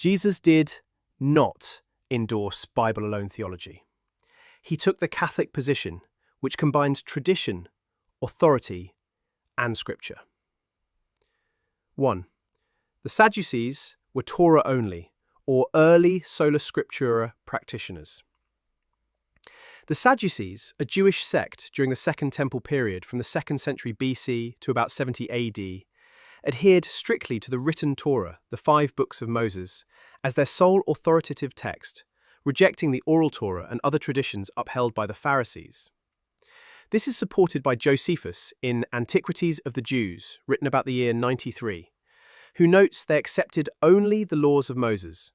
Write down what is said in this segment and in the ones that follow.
Jesus did not endorse Bible-alone theology. He took the Catholic position, which combines tradition, authority, and Scripture. 1. The Sadducees were Torah only, or early Sola Scriptura practitioners. The Sadducees, a Jewish sect during the Second Temple period from the 2nd century BC to about 70 AD, adhered strictly to the written Torah, the 5 books of Moses, as their sole authoritative text, rejecting the oral Torah and other traditions upheld by the Pharisees. This is supported by Josephus in Antiquities of the Jews, written about the year 93, who notes they accepted only the laws of Moses,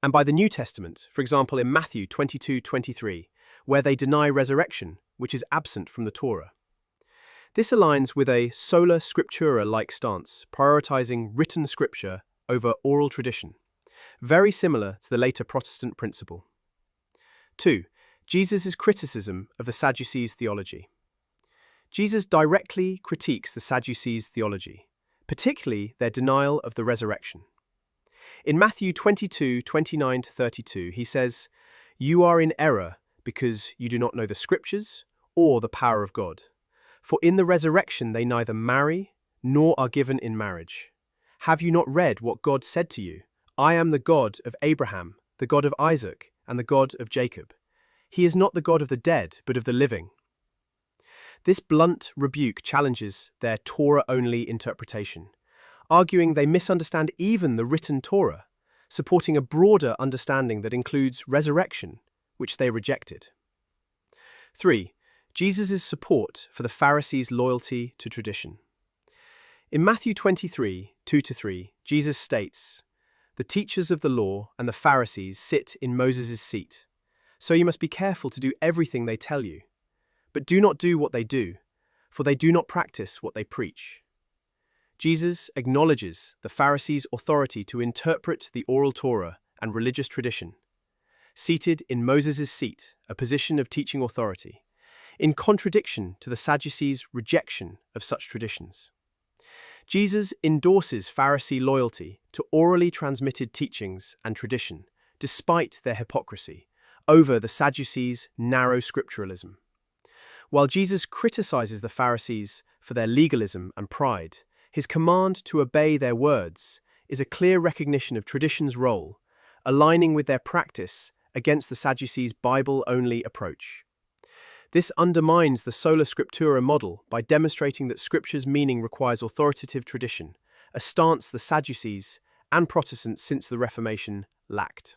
and by the New Testament, for example in Matthew 22:23, where they deny resurrection, which is absent from the Torah. This aligns with a Sola Scriptura-like stance, prioritizing written scripture over oral tradition, very similar to the later Protestant principle. 2. Jesus' criticism of the Sadducees' theology. Jesus directly critiques the Sadducees' theology, particularly their denial of the resurrection. In Matthew 22:29-32, he says, "You are in error because you do not know the Scriptures or the power of God. For in the resurrection they neither marry nor are given in marriage. Have you not read what God said to you? I am the God of Abraham, the God of Isaac, and the God of Jacob. He is not the God of the dead, but of the living." This blunt rebuke challenges their Torah-only interpretation, arguing they misunderstand even the written Torah, supporting a broader understanding that includes resurrection, which they rejected. 3. Jesus' support for the Pharisees' loyalty to tradition. In Matthew 23:2-3, Jesus states, "The teachers of the law and the Pharisees sit in Moses' seat, so you must be careful to do everything they tell you. But do not do what they do, for they do not practice what they preach." Jesus acknowledges the Pharisees' authority to interpret the oral Torah and religious tradition, seated in Moses' seat, a position of teaching authority, in contradiction to the Sadducees' rejection of such traditions. Jesus endorses Pharisee loyalty to orally transmitted teachings and tradition, despite their hypocrisy, over the Sadducees' narrow scripturalism. While Jesus criticizes the Pharisees for their legalism and pride, his command to obey their words is a clear recognition of tradition's role, aligning with their practice against the Sadducees' Bible-only approach. This undermines the Sola Scriptura model by demonstrating that Scripture's meaning requires authoritative tradition, a stance the Sadducees and Protestants since the Reformation lacked.